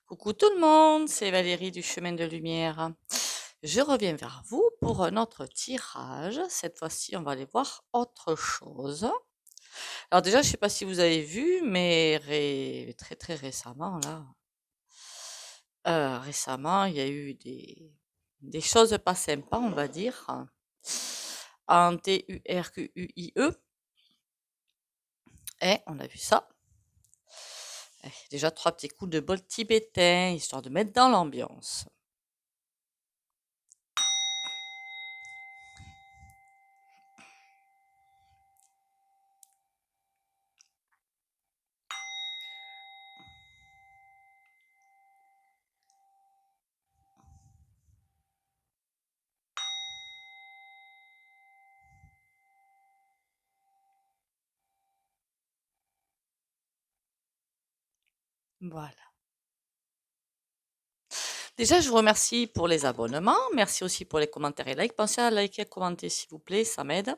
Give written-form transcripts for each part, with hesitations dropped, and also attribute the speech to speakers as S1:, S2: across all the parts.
S1: Coucou tout le monde, c'est Valérie du Chemin de Lumière. Je reviens vers vous pour un autre tirage. Cette fois-ci, on va aller voir autre chose. Alors déjà, je ne sais pas si vous avez vu, mais très très récemment, là, récemment, il y a eu des choses pas sympas, on va dire, en TURQUIE. Et on a vu ça. Déjà, 3 petits coups de bol tibétain, histoire de mettre dans l'ambiance. Voilà. Déjà, je vous remercie pour les abonnements. Merci aussi pour les commentaires et likes. Pensez à liker et commenter, s'il vous plaît, ça m'aide.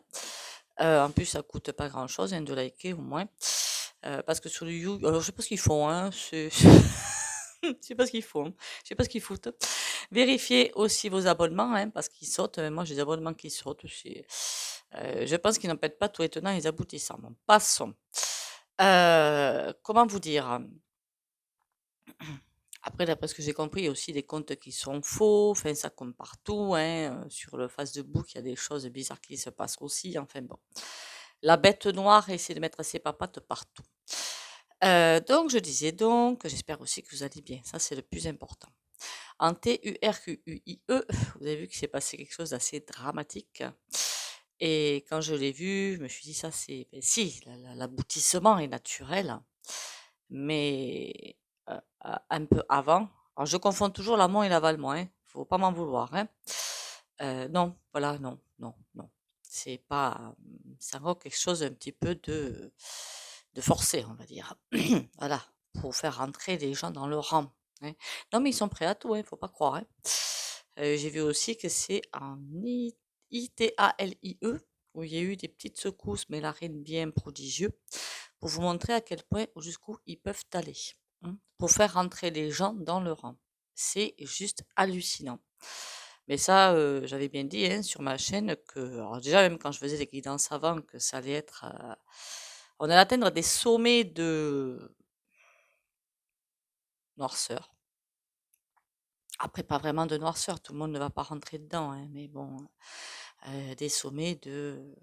S1: En plus, ça coûte pas grand-chose hein, de liker au moins. Parce que sur le YouTube, alors je sais pas ce qu'ils font, hein, je sais pas ce qu'ils font, je sais pas ce qu'ils foutent. Vérifiez aussi vos abonnements, hein, parce qu'ils sautent. Moi, j'ai des abonnements qui sautent. Je pense qu'ils n'en pètent pas tous les tenants et les aboutissants. Bon, passons. Comment vous dire? Après, d'après ce que j'ai compris, il y a aussi des comptes qui sont faux. Enfin, ça compte partout, hein. Sur le Facebook, il y a des choses bizarres qui se passent aussi. Enfin bon. La bête noire essaie de mettre ses papates partout. Donc, je disais donc, j'espère aussi que vous allez bien. Ça, c'est le plus important. En TURQUIE, vous avez vu qu'il s'est passé quelque chose d'assez dramatique. Et quand je l'ai vu, je me suis dit, ça, c'est. Ben, si, l'aboutissement est naturel, mais un peu avant. Alors, je confonds toujours l'amont et l'aval-moi, hein. Faut pas m'en vouloir, hein. Non, voilà, non, non, non. C'est pas, c'est encore quelque chose un petit peu de forcé, on va dire. Voilà, pour faire rentrer les gens dans le rang, hein. Non, mais ils sont prêts à tout, hein, faut pas croire, hein. J'ai vu aussi que c'est en ITALIE où il y a eu des petites secousses, mais la reine bien prodigieux, pour vous montrer à quel point, jusqu'où ils peuvent aller, hein, pour faire rentrer les gens dans le rang. C'est juste hallucinant. Mais ça, j'avais bien dit hein, sur ma chaîne que, alors déjà même quand je faisais des guidances avant, que ça allait être, on allait atteindre des sommets de noirceur. Après, pas vraiment de noirceur, tout le monde ne va pas rentrer dedans, hein, mais bon, des sommets de,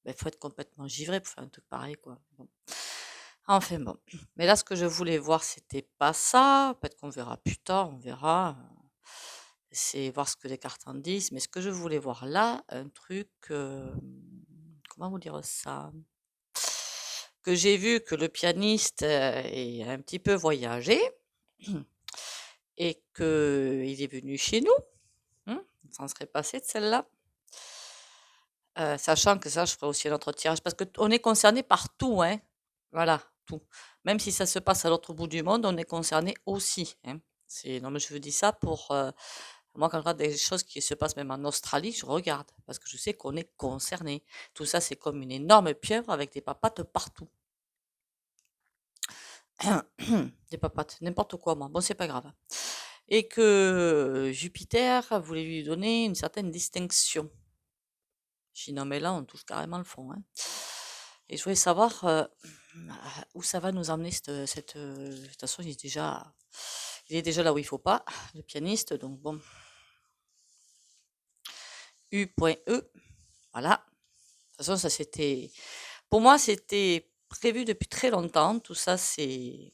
S1: ben, faut être complètement givré pour faire un truc pareil, quoi. Bon. Enfin bon. Mais là, ce que je voulais voir, c'était pas ça. Peut-être qu'on verra plus tard, on verra. C'est voir ce que les cartes en disent. Mais ce que je voulais voir là, un truc, comment vous dire ça? Que j'ai vu que le pianiste est un petit peu voyagé et que il est venu chez nous. Il s'en serait passé de celle-là. Sachant que ça, je ferai aussi un autre tirage parce qu'on est concerné par tout, hein. Voilà, tout. Même si ça se passe à l'autre bout du monde, on est concerné aussi, hein. Non, mais je vous dis ça pour moi quand je regarde des choses qui se passent même en Australie, je regarde parce que je sais qu'on est concerné. Tout ça, c'est comme une énorme pieuvre avec des papates partout. Des papates, n'importe quoi, moi. Bon, c'est pas grave. Et que Jupiter voulait lui donner une certaine distinction. Sinon, mais là, on touche carrément le fond, hein. Et je voulais savoir où ça va nous emmener de toute façon, il est déjà là où il faut pas, le pianiste. Donc bon, U.E. Voilà. De toute façon, pour moi, c'était prévu depuis très longtemps. Tout ça, c'est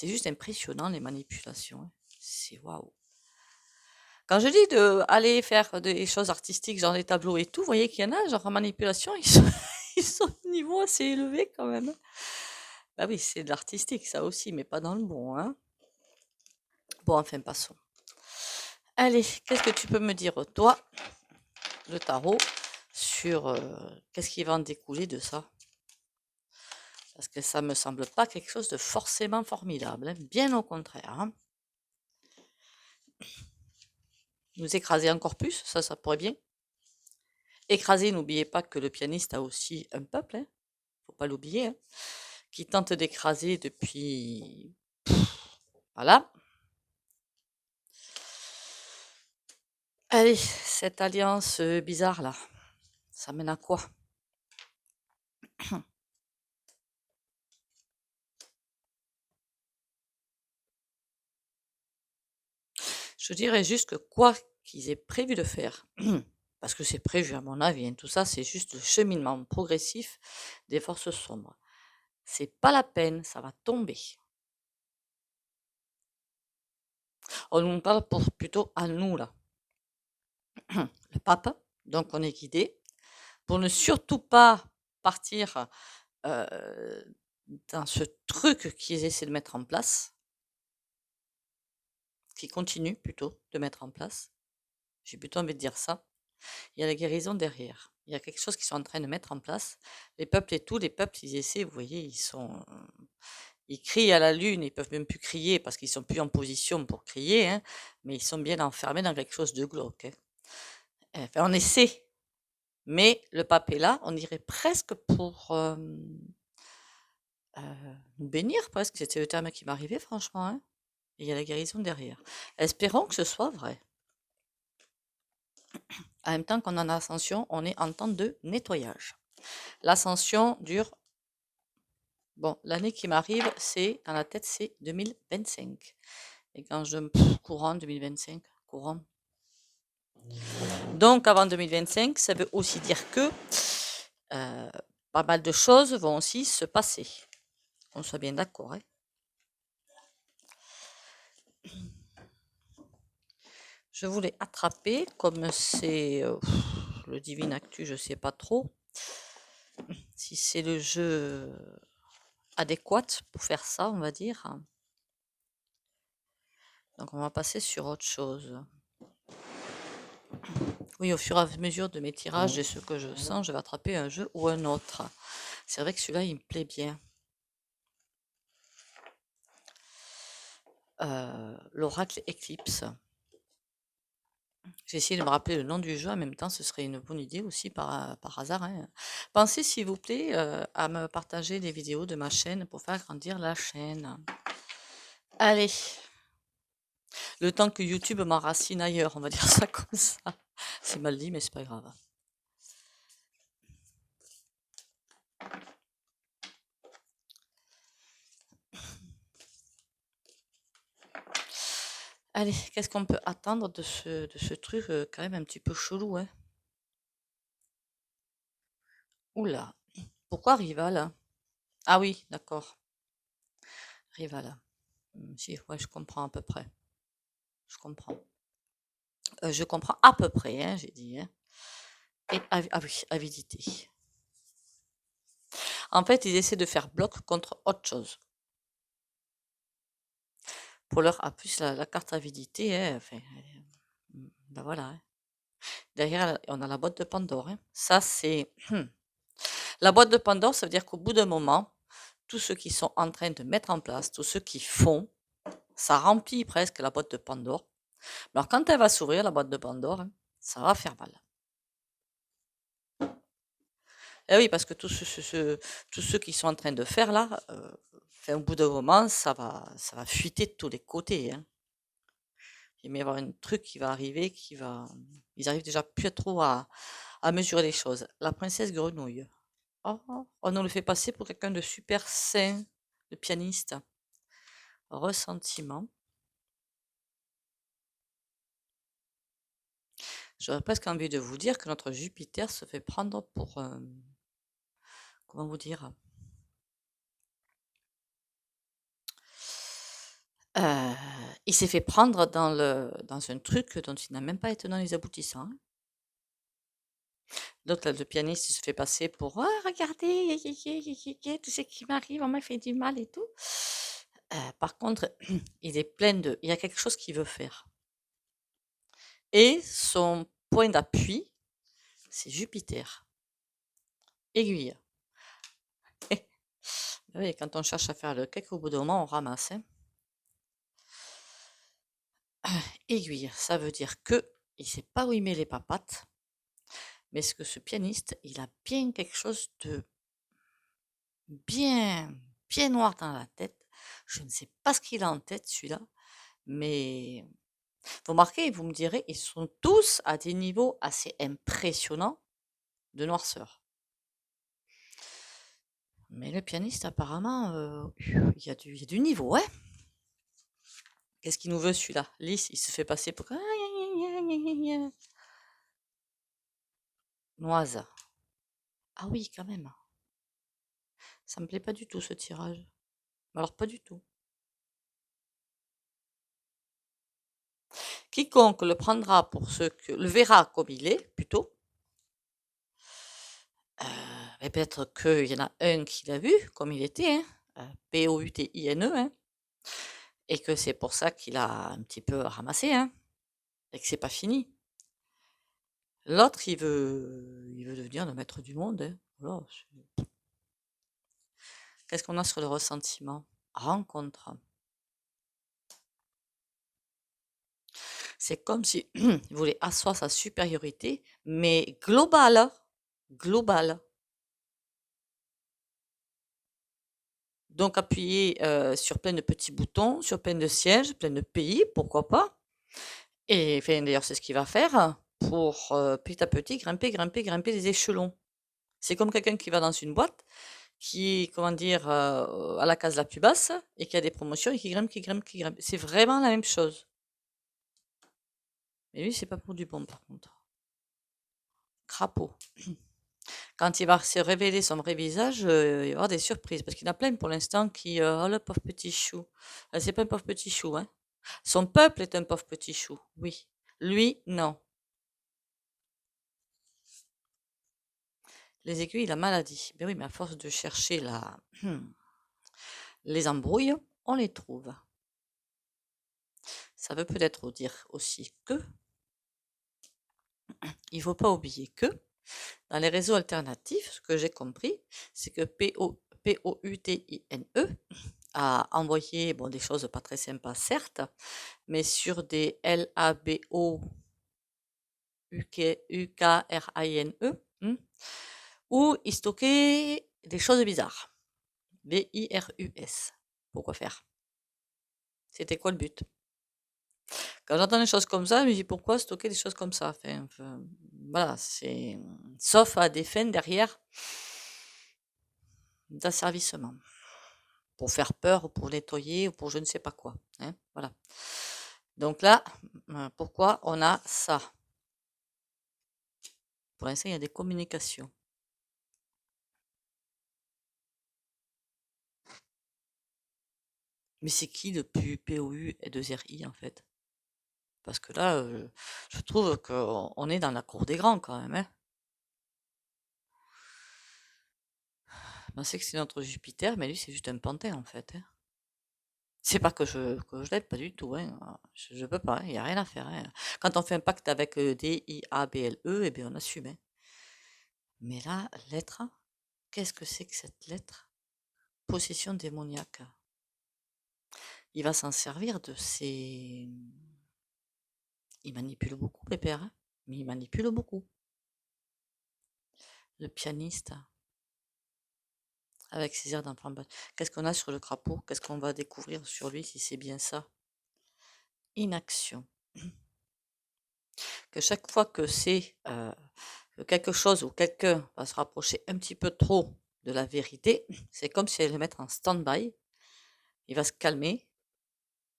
S1: juste impressionnant les manipulations, hein. C'est waouh. Quand je dis de aller faire des choses artistiques, genre des tableaux et tout, vous voyez qu'il y en a, genre en manipulation, ils sont au niveau assez élevé quand même. Bah oui, c'est de l'artistique, ça aussi, mais pas dans le bon, hein. Bon, enfin, passons. Allez, qu'est-ce que tu peux me dire, toi, le tarot, sur qu'est-ce qui va en découler de ça? Parce que ça me semble pas quelque chose de forcément formidable, hein. Bien au contraire, hein. Nous écraser encore plus, ça pourrait bien. Écraser, n'oubliez pas que le pianiste a aussi un peuple, hein. Faut pas l'oublier, hein, qui tente d'écraser depuis Voilà. Allez, cette alliance bizarre là, ça mène à quoi? Je dirais juste que quoi qu'ils aient prévu de faire, parce que c'est prévu à mon avis, hein, tout ça c'est juste le cheminement progressif des forces sombres. C'est pas la peine, ça va tomber. On nous parle plutôt à nous là, le pape, donc on est guidé pour ne surtout pas partir euh, dans ce truc qu'ils essaient de mettre en place, qui continue plutôt de mettre en place. J'ai plutôt envie de dire ça. Il y a la guérison derrière. Il y a quelque chose qu'ils sont en train de mettre en place. Les peuples et tout, les peuples, ils essaient, vous voyez, ils crient à la lune, ils peuvent même plus crier parce qu'ils sont plus en position pour crier, hein, mais ils sont bien enfermés dans quelque chose de glauque, hein. Enfin, on essaie, mais le pape est là, on dirait presque pour nous bénir, presque. C'était le terme qui m'arrivait, franchement, hein. Et il y a la guérison derrière. Espérons que ce soit vrai. En même temps qu'on est en ascension, on est en temps de nettoyage. L'ascension dure. Bon, l'année qui m'arrive, c'est dans la tête, c'est 2025. Et quand je courant 2025, courant. Donc avant 2025, ça veut aussi dire que pas mal de choses vont aussi se passer. On soit bien d'accord, hein. Je voulais attraper, comme c'est le Divine Actu, je sais pas trop si c'est le jeu adéquat pour faire ça, on va dire. Donc on va passer sur autre chose. Oui, au fur et à mesure de mes tirages et ce que je sens, je vais attraper un jeu ou un autre. C'est vrai que celui-là, il me plaît bien. L'oracle Eclipse. J'ai essayé de me rappeler le nom du jeu en même temps, ce serait une bonne idée aussi par hasard, hein. Pensez s'il vous plaît à me partager des vidéos de ma chaîne pour faire grandir la chaîne. Allez, le temps que YouTube m'enracine ailleurs, on va dire ça comme ça. C'est mal dit, mais c'est pas grave. Allez, qu'est-ce qu'on peut attendre de ce truc quand même un petit peu chelou, hein? Oula, pourquoi Rival? Ah oui, d'accord, Rival. Si, ouais, je comprends à peu près. Je comprends. Je comprends à peu près, hein, j'ai dit, hein. Et ah oui, avidité. En fait, ils essaient de faire bloc contre autre chose. Pour leur, en plus, la carte avidité, hein, enfin, ben voilà, hein. Derrière, on a la boîte de Pandore, hein. Ça, c'est la boîte de Pandore, ça veut dire qu'au bout d'un moment, tous ceux qui sont en train de mettre en place, tous ceux qui font, ça remplit presque la boîte de Pandore. Alors, quand elle va s'ouvrir, la boîte de Pandore, hein, ça va faire mal. Eh oui, parce que tous ceux qui sont en train de faire là, enfin, au bout d'un moment, ça va fuiter de tous les côtés, hein. Il va y avoir un truc qui va arriver, ils arrivent déjà plus trop à mesurer les choses. La princesse grenouille. Oh, on nous le fait passer pour quelqu'un de super sain, de pianiste. Ressentiment. J'aurais presque envie de vous dire que notre Jupiter se fait prendre pour, comment vous dire, euh, il s'est fait prendre dans un truc dont il n'a même pas été dans les aboutissants, hein. L'autre, le pianiste, il se fait passer pour «Ah, regardez, tout ce qui m'arrive, on m'a fait du mal et tout». Par contre, il est plein de. Il y a quelque chose qu'il veut faire. Et son point d'appui, c'est Jupiter. Aiguille. Oui, quand on cherche à faire le cake, au bout d'un moment, on ramasse, hein. Aiguille, ça veut dire que il sait pas où il met les papates, mais est-ce que ce pianiste, il a bien quelque chose de bien, bien noir dans la tête. Je ne sais pas ce qu'il a en tête, celui-là, mais vous remarquez, vous me direz, ils sont tous à des niveaux assez impressionnants de noirceur. Mais le pianiste, apparemment, il y a du niveau, hein. Qu'est-ce qu'il nous veut, celui-là? Lys, il se fait passer pour... Noise. Ah oui, quand même. Ça me plaît pas du tout, ce tirage. Alors, pas du tout. Quiconque le prendra pour ce que... le verra comme il est, plutôt. Mais peut-être qu'il y en a un qui l'a vu comme il était, hein. P-O-U-T-I-N-E, hein. Et que c'est pour ça qu'il a un petit peu ramassé, hein. Et que c'est pas fini. L'autre, il veut devenir le maître du monde, hein. Voilà, qu'est-ce qu'on a sur le ressentiment? Rencontre. C'est comme si il voulait asseoir sa supériorité, mais globale. Globale. Donc appuyer sur plein de petits boutons, sur plein de sièges, plein de pays, pourquoi pas. Et enfin, d'ailleurs, c'est ce qu'il va faire pour petit à petit grimper les échelons. C'est comme quelqu'un qui va dans une boîte, qui, comment dire, à la case la plus basse, et qui a des promotions et qui grimpe. C'est vraiment la même chose. Mais lui, c'est pas pour du bon, par contre. Crapaud. Quand il va se révéler son vrai visage, il va y avoir des surprises. Parce qu'il y en a plein pour l'instant qui... oh, le pauvre petit chou. C'est pas un pauvre petit chou, hein. Son peuple est un pauvre petit chou, oui. Lui, non. Les aiguilles, la maladie. Ben oui, mais à force de chercher les embrouilles, on les trouve. Ça veut peut-être dire aussi que... il ne faut pas oublier que dans les réseaux alternatifs, ce que j'ai compris, c'est que POUTINE a envoyé des choses pas très sympas, certes, mais sur des LABOUKRINE, où il stockait des choses bizarres. VIRUS. Pourquoi faire? C'était quoi le but? Quand j'entends des choses comme ça, je me dis pourquoi stocker des choses comme ça? Enfin, voilà, c'est sauf à des fins derrière d'asservissement. Pour faire peur, ou pour nettoyer, ou pour je ne sais pas quoi, hein, voilà. Donc là, pourquoi on a ça? Pour l'instant, il y a des communications. Mais c'est qui le POU et 2RI en fait? Parce que là, je trouve qu'on est dans la cour des grands quand même, hein. On sait que c'est notre Jupiter, mais lui, c'est juste un pantin en fait, hein. C'est pas que je l'aide, pas du tout, hein. Je peux pas, il n'y a rien à faire, hein. Quand on fait un pacte avec DIABLE, eh bien on assume, hein. Mais là, lettre, qu'est-ce que c'est que cette lettre? Possession démoniaque. Il va s'en servir de ses... Il manipule beaucoup, Pépère, hein, mais il manipule beaucoup. Le pianiste, avec ses airs d'enfant. Qu'est-ce qu'on a sur le crapaud? Qu'est-ce qu'on va découvrir sur lui si c'est bien ça? Inaction. Que chaque fois que c'est quelque chose ou quelqu'un va se rapprocher un petit peu trop de la vérité, c'est comme si elle allait le mettre en stand-by. Il va se calmer,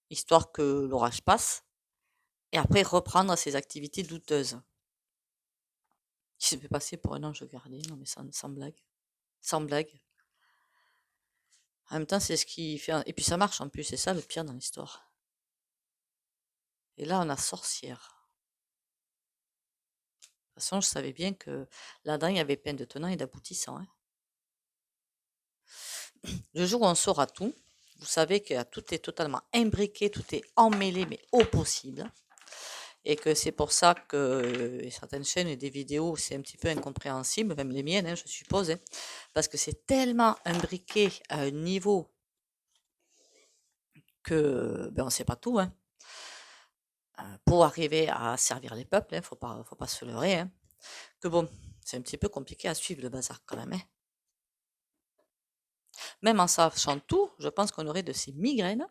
S1: histoire que l'orage passe, et après reprendre ses activités douteuses. Il se fait passer pour un ange gardien, non mais sans blague. Sans blague. En même temps, c'est ce qui fait... Et puis ça marche en plus, c'est ça le pire dans l'histoire. Et là, on a sorcière. De toute façon, je savais bien que là-dedans, il y avait plein de tenants et d'aboutissants, hein. Le jour où on saura tout, vous savez que tout est totalement imbriqué, tout est emmêlé, mais au possible. Et que c'est pour ça que certaines chaînes et des vidéos, c'est un petit peu incompréhensible, même les miennes, hein, je suppose, hein, parce que c'est tellement imbriqué à un niveau que on ne sait pas tout, hein. Pour arriver à servir les peuples, faut pas se leurrer, hein. Que bon, c'est un petit peu compliqué à suivre le bazar quand même, hein. Même en sachant tout, je pense qu'on aurait de ces migraines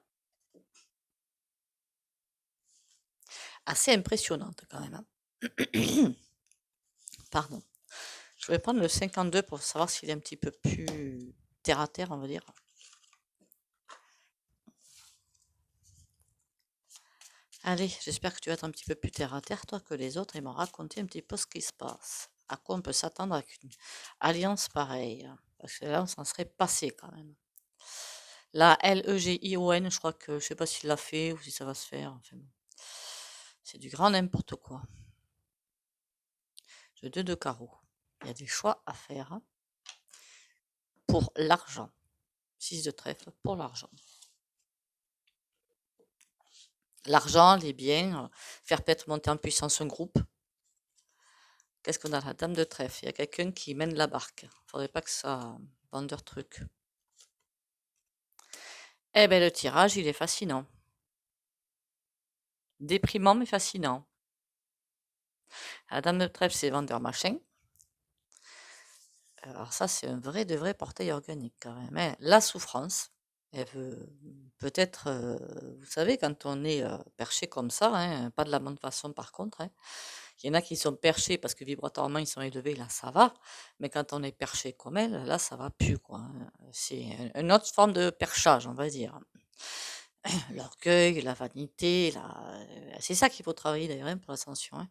S1: assez impressionnantes quand même, hein. Pardon. Je vais prendre le 52 pour savoir s'il est un petit peu plus terre à terre, on va dire. Allez, j'espère que tu vas être un petit peu plus terre à terre, toi, que les autres, et m'ont raconté un petit peu ce qui se passe. À quoi on peut s'attendre avec une alliance pareille. Parce que là, on s'en serait passé quand même. La Legion, je crois que je sais pas s'il l'a fait ou si ça va se faire. Enfin, bon. C'est du grand n'importe quoi. Jeu 2 de carreau. Il y a des choix à faire pour l'argent. 6 de trèfle pour l'argent. L'argent, les biens, faire peut-être monter en puissance un groupe. Qu'est-ce qu'on a? La dame de trèfle. Il y a quelqu'un qui mène la barque. Faudrait pas que ça vendeur truc. Eh ben le tirage, il est fascinant. Déprimant mais fascinant. La dame de trèfle, c'est vendeur machin. Alors ça, c'est un vrai de vrai portail organique quand même, hein. La souffrance, elle veut peut-être, vous savez, quand on est perché comme ça, hein, pas de la bonne façon par contre, hein. Il y en a qui sont perchés parce que vibratoirement ils sont élevés, là ça va, mais quand on est perché comme elle, là ça va plus quoi, hein. C'est une autre forme de perchage, on va dire. L'orgueil, la vanité, c'est ça qu'il faut travailler d'ailleurs hein, pour l'ascension hein,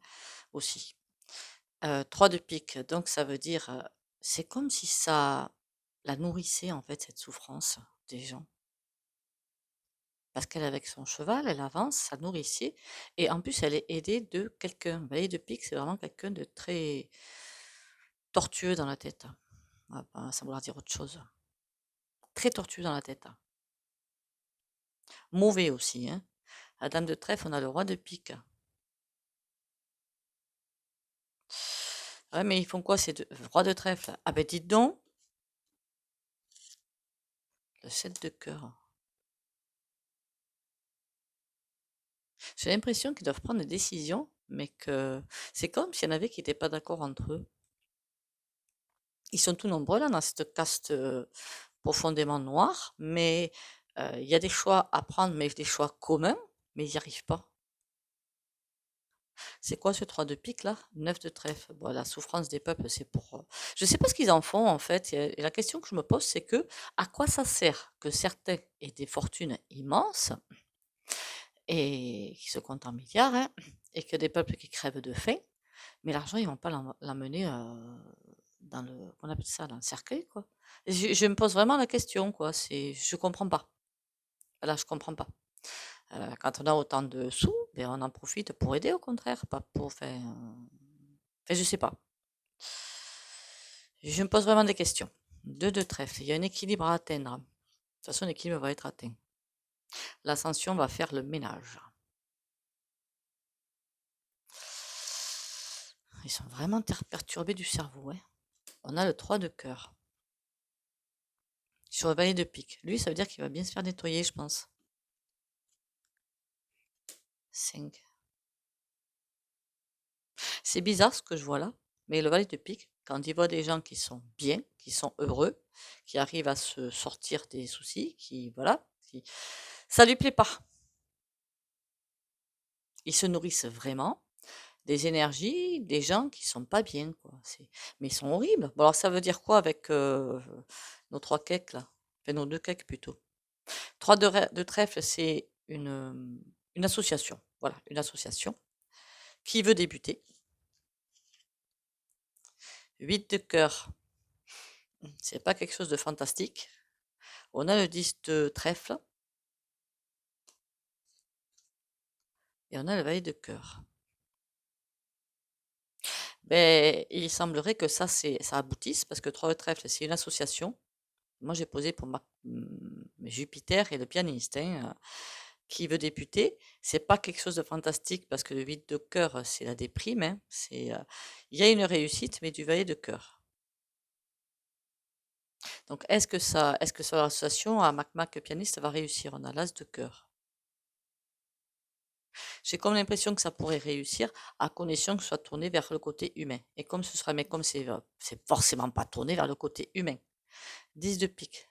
S1: aussi. 3 de pique, donc ça veut dire, c'est comme si ça la nourrissait en fait cette souffrance des gens. Parce qu'elle avec son cheval, elle avance, ça nourrissait et en plus elle est aidée de quelqu'un. Valet de pique, c'est vraiment quelqu'un de très tortueux dans la tête, hein. On va pas sans vouloir dire autre chose. Très tortueux dans la tête, hein. Mauvais aussi, hein. La dame de trèfle, on a le roi de pique. Ouais, mais ils font quoi ces deux? Roi de trèfle. Ah ben dites donc, le 7 de cœur. J'ai l'impression qu'ils doivent prendre des décisions, mais que c'est comme s'il y en avait qui n'étaient pas d'accord entre eux. Ils sont tout nombreux là dans cette caste profondément noire, mais il y a des choix à prendre, mais des choix communs, mais ils n'y arrivent pas. C'est quoi ce 3 de pique là? 9 de trèfle. Bon, la souffrance des peuples, c'est pour. Je ne sais pas ce qu'ils en font en fait. Et la question que je me pose, c'est que à quoi ça sert que certains aient des fortunes immenses et qui se comptent en milliards, hein, et que des peuples qui crèvent de faim, mais l'argent, ils vont pas l'emmener dans le, qu'on appelle ça, dans le cercueil, quoi. Et je me pose vraiment la question, quoi. Je comprends pas. Là, je comprends pas. Quand on a autant de sous, ben, on en profite pour aider, au contraire, pas pour, enfin, je sais pas. Je me pose vraiment des questions. 2 de trèfle, il y a un équilibre à atteindre. De toute façon, l'équilibre va être atteint. L'ascension va faire le ménage. Ils sont vraiment perturbés du cerveau, hein. On a le 3 de cœur. Sur le valet de pique. Lui, ça veut dire qu'il va bien se faire nettoyer, je pense. 5. C'est bizarre ce que je vois là, mais le valet de pique, quand il voit des gens qui sont bien, qui sont heureux, qui arrivent à se sortir des soucis, voilà, ça lui plaît pas. Ils se nourrissent vraiment des énergies des gens qui sont pas bien, quoi. Mais ils sont horribles. Bon, alors ça veut dire quoi avec nos 3 cakes là? Enfin, nos 2 cakes plutôt. 3 de trèfle, c'est une association. Voilà, une association qui veut débuter. 8 de cœur, c'est pas quelque chose de fantastique. On a le 10 de trèfle et on a le valet de cœur. Ben, il semblerait que ça aboutisse parce que 3 de trèfle, c'est une association. Moi, j'ai posé pour Jupiter et le pianiste, hein, qui veut débuter. C'est pas quelque chose de fantastique parce que le 8 de cœur, c'est la déprime, hein. Il y a une réussite, mais du valet de cœur. Donc, est-ce que l'association à Mac pianiste va réussir? On a l'as de cœur. J'ai comme l'impression que ça pourrait réussir à condition que ce soit tourné vers le côté humain. Et comme ce sera, mais comme c'est forcément pas tourné vers le côté humain. 10 de pique.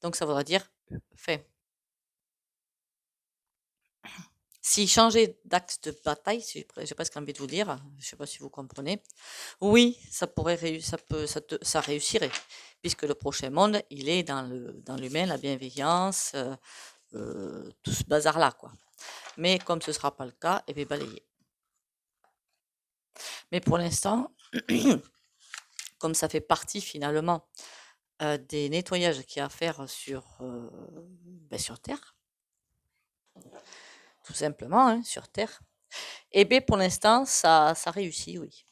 S1: Donc, ça voudra dire fait. S'il changeait d'axe de bataille, j'ai presque envie de vous dire, je ne sais pas si vous comprenez, oui, ça pourrait ça réussirait, puisque le prochain monde, il est dans l'humain, la bienveillance, tout ce bazar-là, quoi. Mais comme ce ne sera pas le cas, et bien balayer. Mais pour l'instant, comme ça fait partie finalement des nettoyages qu'il y a à faire sur Terre, tout simplement, hein, sur Terre, et bien pour l'instant, ça réussit, oui.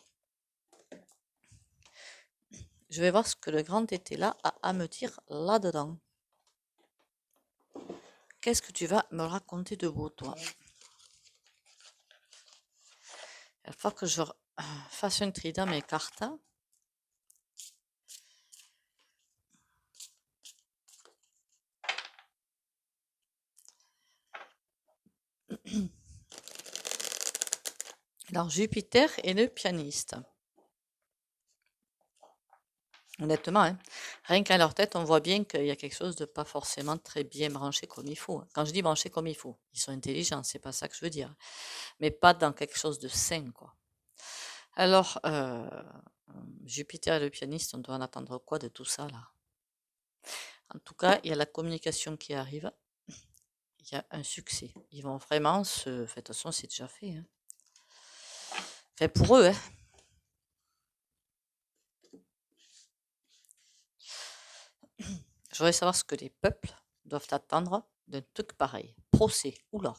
S1: Je vais voir ce que le grand été là a à me dire là-dedans. Qu'est-ce que tu vas me raconter de beau, toi? Il va falloir que je fasse un tri dans mes cartes. Alors, Jupiter est le pianiste. Honnêtement, hein, rien qu'à leur tête, on voit bien qu'il y a quelque chose de pas forcément très bien branché comme il faut. Quand je dis branché comme il faut, ils sont intelligents, c'est pas ça que je veux dire. Mais pas dans quelque chose de sain, quoi. Alors, Jupiter et le pianiste, on doit en attendre quoi de tout ça, là? En tout cas, il y a la communication qui arrive. Il y a un succès. Ils vont vraiment se... Enfin, de toute façon, c'est déjà fait. Hein. Enfin, pour eux, hein. Je voudrais savoir ce que les peuples doivent attendre d'un truc pareil. Procès. Oula.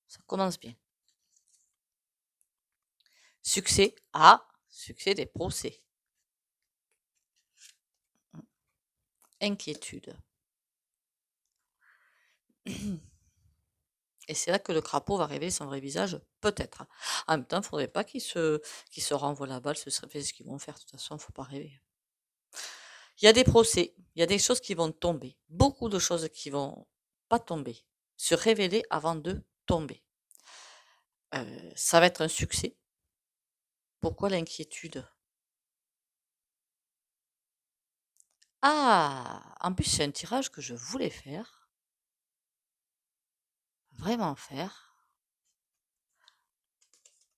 S1: Ça commence bien. Succès. Ah, succès des procès. Inquiétude. Et c'est là que le crapaud va révéler son vrai visage, peut-être. En même temps, il ne faudrait pas qu'il se renvoie la balle, ce serait ce qu'ils vont faire. De toute façon, il ne faut pas rêver. Il y a des procès, il y a des choses qui vont tomber. Beaucoup de choses qui vont pas tomber. Se révéler avant de tomber. Ça va être un succès. Pourquoi l'inquiétude? Ah, en plus, c'est un tirage que je voulais faire. Vraiment faire.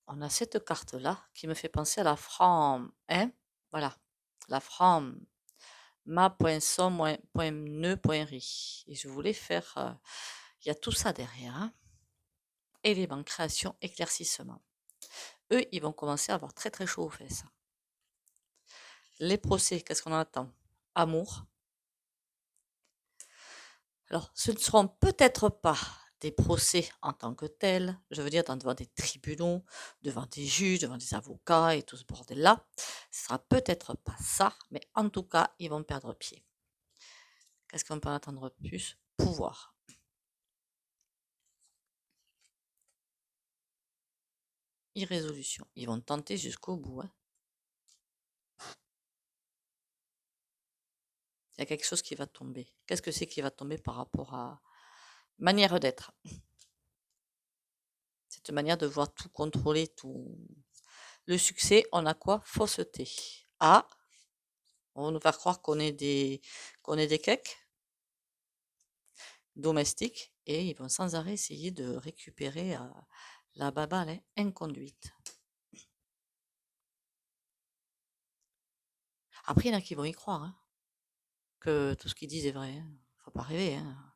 S1: On a cette carte-là qui me fait penser à la Fram. Hein? Voilà. La Fram. Ma.son.neu.ri. Et je voulais faire. Il y a tout ça derrière. Hein? Éléments, création, éclaircissement. Eux, ils vont commencer à avoir très très chaud aux fesses. Les procès, qu'est-ce qu'on en attend? Amour. Alors, ce ne seront peut-être pas des procès en tant que tels, je veux dire devant des tribunaux, devant des juges, devant des avocats et tout ce bordel-là. Ce sera peut-être pas ça, mais en tout cas, ils vont perdre pied. Qu'est-ce qu'on peut attendre plus? Pouvoir. Irrésolution. Ils vont tenter jusqu'au bout. Hein. Il y a quelque chose qui va tomber. Qu'est-ce que c'est qui va tomber par rapport à manière d'être? Cette manière de voir tout contrôler, tout. Le succès, on a quoi? Fausseté. Ah, on va nous faire croire qu'on est des cakes domestiques et ils vont sans arrêt essayer de récupérer la babale inconduite. Après, il y en a qui vont y croire, hein, que tout ce qu'ils disent est vrai. Hein. Faut pas rêver. Hein.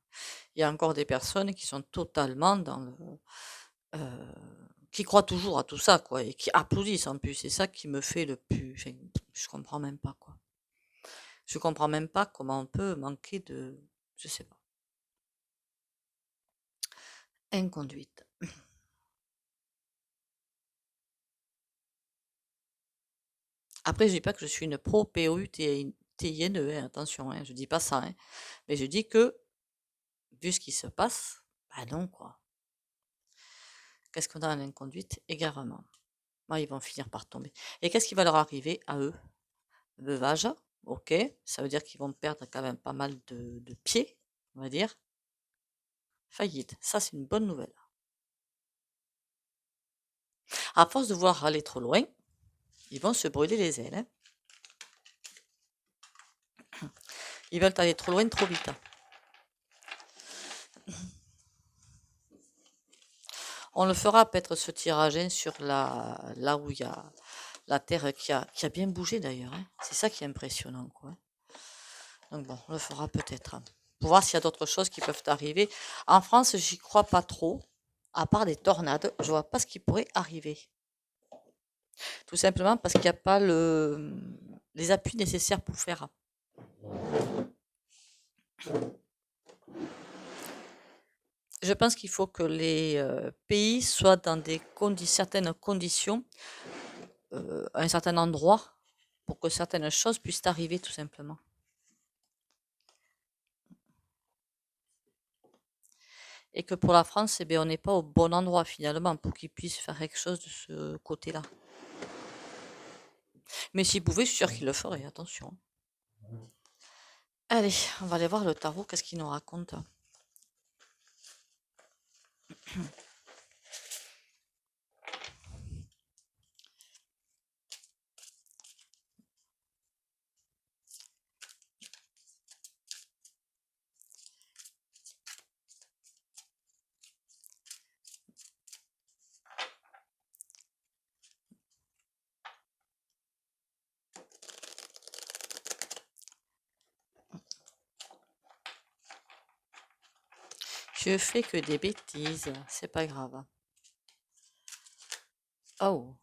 S1: Il y a encore des personnes qui sont totalement dans le... qui croient toujours à tout ça, quoi, et qui applaudissent en plus. C'est ça qui me fait le plus... Enfin, je comprends même pas, quoi. Je comprends même pas comment on peut manquer de... Je sais pas. Inconduite. Après, je dis pas que je suis une pro POUTINE, hein, attention, hein, je dis pas ça, hein, mais je dis que, vu ce qui se passe, bah non, quoi. Qu'est-ce qu'on a en inconduite? Égarement. Moi, ils vont finir par tomber. Et qu'est-ce qui va leur arriver à eux? Veuvage, ok, ça veut dire qu'ils vont perdre quand même pas mal de pieds, on va dire. Faillite, ça c'est une bonne nouvelle. À force de voir aller trop loin, ils vont se brûler les ailes. Hein. Ils veulent aller trop loin, trop vite. On le fera peut-être ce tirage hein, sur là où il y a la Terre qui a bien bougé d'ailleurs. Hein. C'est ça qui est impressionnant. Quoi. Donc bon, on le fera peut-être. Hein, pour voir s'il y a d'autres choses qui peuvent arriver. En France, j'y crois pas trop. À part des tornades, je vois pas ce qui pourrait arriver. Tout simplement parce qu'il n'y a pas les appuis nécessaires pour faire. Je pense qu'il faut que les pays soient dans certaines conditions, à un certain endroit, pour que certaines choses puissent arriver tout simplement. Et que pour la France, eh bien, on n'est pas au bon endroit finalement pour qu'ils puissent faire quelque chose de ce côté-là. Mais s'ils pouvaient, je suis sûre qu'ils le feraient, attention. Allez, on va aller voir le tarot, qu'est-ce qu'il nous raconte. Je fais que des bêtises, c'est pas grave. Oh.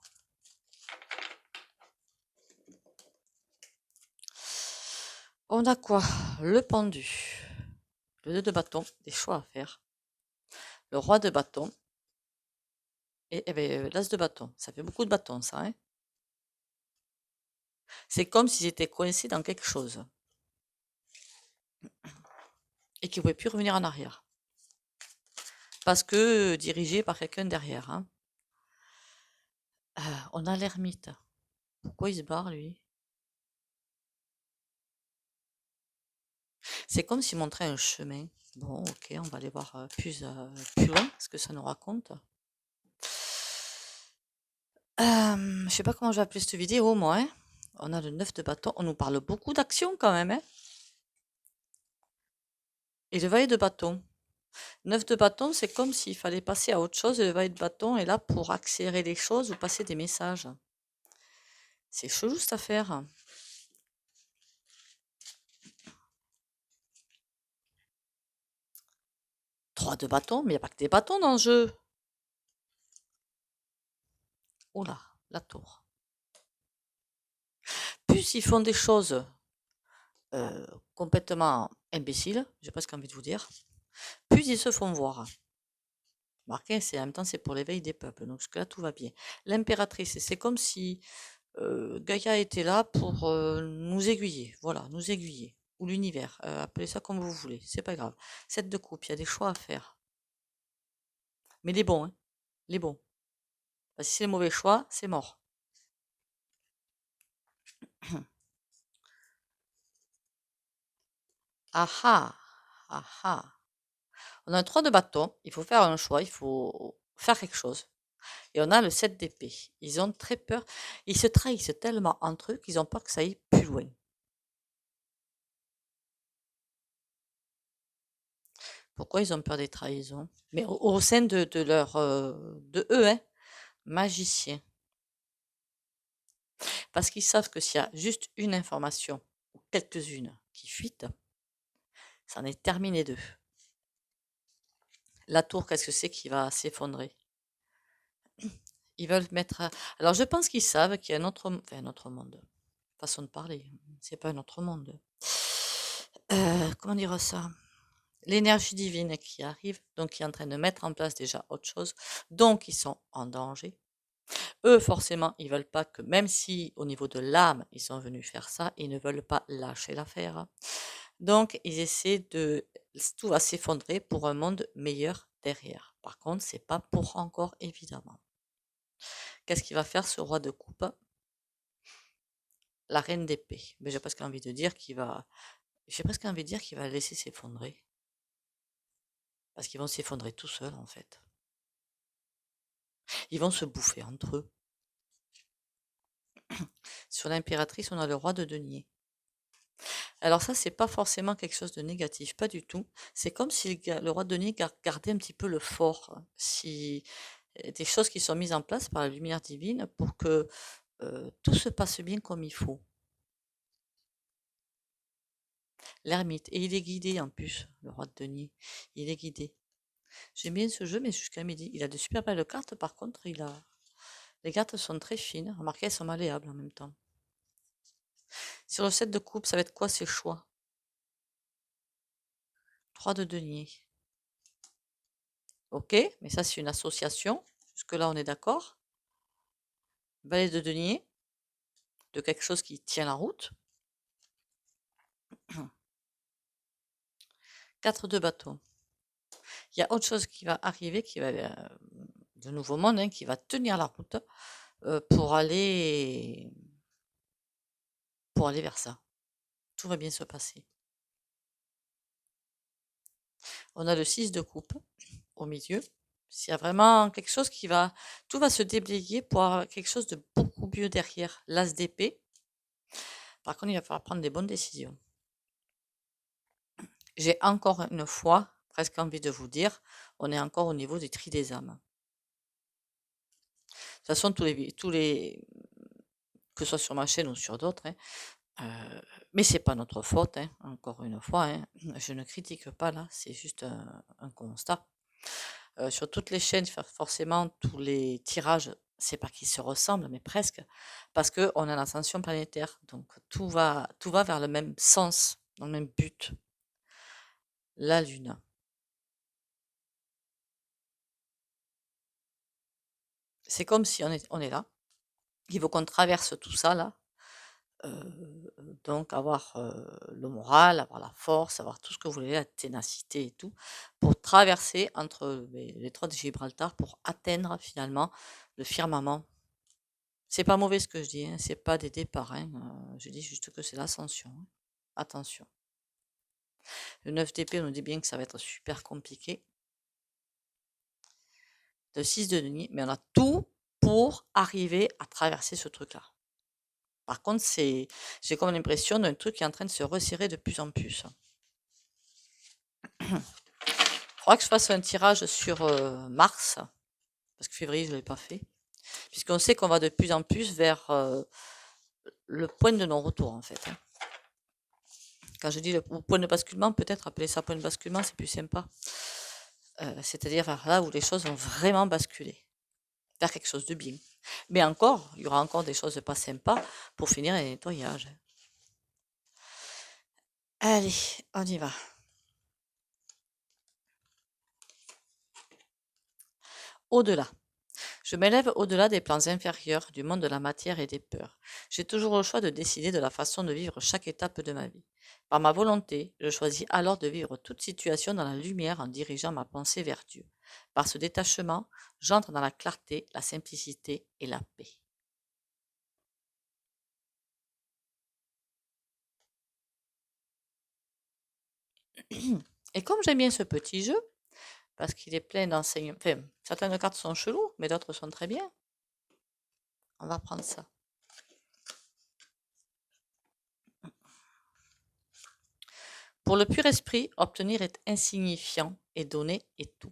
S1: On a quoi? Le pendu. Le 2 de bâton, des choix à faire. Le roi de bâton. Et l'as de bâton. Ça fait beaucoup de bâtons, ça. Hein, c'est comme s'ils étaient coincés dans quelque chose. Et qu'ils ne pouvaient plus revenir en arrière. Parce que dirigé par quelqu'un derrière. Hein. On a l'ermite. Pourquoi il se barre, lui? C'est comme s'il montrait un chemin. Bon, ok, on va aller voir plus loin ce que ça nous raconte. Je sais pas comment je vais appeler cette vidéo, moi. Hein. On a le 9 de bâton. On nous parle beaucoup d'action quand même. Hein. Et le valet de bâton. 9 de bâton, c'est comme s'il fallait passer à autre chose. Et le valet de bâton est là pour accélérer les choses ou passer des messages. C'est chelou cette affaire. 3 de bâton, mais il n'y a pas que des bâtons dans le jeu. Oh là, la tour. Plus ils font des choses complètement imbéciles, j'ai presque envie de vous dire, plus ils se font voir. Marquez, en même temps, c'est pour l'éveil des peuples, donc jusque-là, tout va bien. L'impératrice, c'est comme si Gaïa était là pour nous aiguiller, voilà, nous aiguiller. Ou l'univers, appelez ça comme vous voulez, c'est pas grave. 7 de coupe, il y a des choix à faire. Mais les bons, hein, les bons. Parce que si c'est les mauvais choix, c'est mort. Ah ah, on a un 3 de bâton, il faut faire un choix, il faut faire quelque chose. Et on a le 7 d'épée. Ils ont très peur. Ils se trahissent tellement entre eux qu'ils ont peur que ça aille plus loin. Pourquoi ils ont peur des trahisons? Mais au sein de leur de eux, hein, magiciens. Parce qu'ils savent que s'il y a juste une information ou quelques-unes qui fuitent, ça en est terminé d'eux. La tour, qu'est-ce que c'est qui va s'effondrer? Ils veulent mettre. Alors je pense qu'ils savent qu'il y a un autre monde. Façon de parler. C'est pas un autre monde. Comment dire ça? L'énergie divine qui arrive, donc qui est en train de mettre en place déjà autre chose, donc ils sont en danger. Eux, forcément, ils veulent pas que, même si au niveau de l'âme, ils sont venus faire ça, ils ne veulent pas lâcher l'affaire. Donc, ils essaient de, tout va s'effondrer pour un monde meilleur derrière. Par contre, c'est pas pour encore, évidemment. Qu'est-ce qu'il va faire ce roi de coupe? La reine d'épée. Mais j'ai presque envie de dire qu'il va, j'ai presque envie de dire qu'il va laisser s'effondrer. Parce qu'ils vont s'effondrer tout seuls, en fait. Ils vont se bouffer entre eux. Sur l'impératrice, on a le roi de denier. Alors ça, c'est pas forcément quelque chose de négatif, pas du tout. C'est comme si le roi de denier gardait un petit peu le fort. Si des choses qui sont mises en place par la lumière divine pour que tout se passe bien comme il faut. L'ermite. Et il est guidé en plus, le roi de denier. Il est guidé. J'aime bien ce jeu, mais jusqu'à midi. Il a de super belles cartes, par contre, les cartes sont très fines. Remarquez, elles sont malléables en même temps. Sur le set de coupe, ça va être quoi ces choix? 3 de denier. Ok, mais ça c'est une association. Jusque-là, on est d'accord. Valet de denier, de quelque chose qui tient la route. 4 de bateau. Il y a autre chose qui va arriver, qui va de nouveau monde, hein, qui va tenir la route pour aller vers ça. Tout va bien se passer. On a le 6 de coupe au milieu. S'il y a vraiment quelque chose qui va... Tout va se déblayer pour avoir quelque chose de beaucoup mieux derrière. L'as d'épée. Par contre, il va falloir prendre des bonnes décisions. J'ai encore une fois presque envie de vous dire, on est encore au niveau des tris des âmes. De toute façon, que ce soit sur ma chaîne ou sur d'autres, mais c'est pas notre faute, hein, encore une fois, hein, je ne critique pas là, c'est juste un constat. Sur toutes les chaînes, forcément, tous les tirages, c'est pas qu'ils se ressemblent, mais presque, parce qu'on a l'ascension planétaire, donc tout va vers le même sens, dans le même but. La Lune. C'est comme si on est là, il faut qu'on traverse tout ça là, donc avoir le moral, avoir la force, avoir tout ce que vous voulez, la ténacité et tout, pour traverser entre les trois de Gibraltar pour atteindre finalement le firmament. C'est pas mauvais ce que je dis, hein, c'est pas des départs, hein, je dis juste que c'est l'ascension. Hein. Attention. Le 9 d'épée, on nous dit bien que ça va être super compliqué. Le 6 de denier, mais on a tout pour arriver à traverser ce truc-là. Par contre, j'ai comme l'impression d'un truc qui est en train de se resserrer de plus en plus. Il faudra que je fasse un tirage sur mars, parce que février, je ne l'ai pas fait, puisqu'on sait qu'on va de plus en plus vers le point de non-retour, en fait. Hein. Quand je dis le point de basculement, peut-être appeler ça point de basculement, c'est plus sympa. C'est-à-dire vers là où les choses vont vraiment basculer, vers quelque chose de bien. Mais encore, il y aura encore des choses pas sympas pour finir les nettoyages. Allez, on y va. Au-delà. Je m'élève au-delà des plans inférieurs du monde de la matière et des peurs. J'ai toujours le choix de décider de la façon de vivre chaque étape de ma vie. Par ma volonté, je choisis alors de vivre toute situation dans la lumière en dirigeant ma pensée vers Dieu. Par ce détachement, j'entre dans la clarté, la simplicité et la paix. Et comme j'aime bien ce petit jeu, parce qu'il est plein d'enseignements, enfin, certaines cartes sont cheloues, mais d'autres sont très bien, on va prendre ça. Pour le pur esprit, obtenir est insignifiant et donner est tout.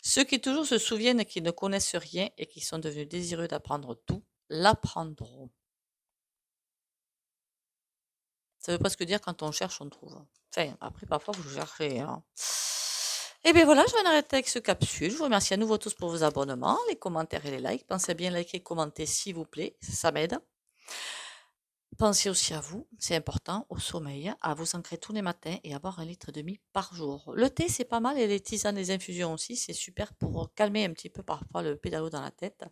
S1: Ceux qui toujours se souviennent qu'ils ne connaissent rien et qui sont devenus désireux d'apprendre tout, l'apprendront. Ça veut presque dire quand on cherche, on trouve. Enfin, après, parfois, vous cherchez. Hein. Et bien voilà, je vais en arrêter avec ce capsule. Je vous remercie à nouveau tous pour vos abonnements, les commentaires et les likes. Pensez à bien liker et commenter, s'il vous plaît. Ça m'aide. Pensez aussi à vous, c'est important, au sommeil, à vous ancrer tous les matins et à boire 1,5 litre par jour. Le thé, c'est pas mal et les tisanes, les infusions aussi, c'est super pour calmer un petit peu parfois le pédalo dans la tête.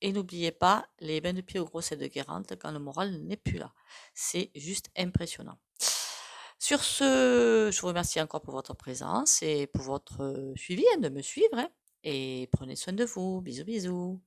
S1: Et n'oubliez pas les bains de pied aux grossettes de Guérande quand le moral n'est plus là. C'est juste impressionnant. Sur ce, je vous remercie encore pour votre présence et pour votre suivi, de me suivre. Et prenez soin de vous. Bisous, bisous.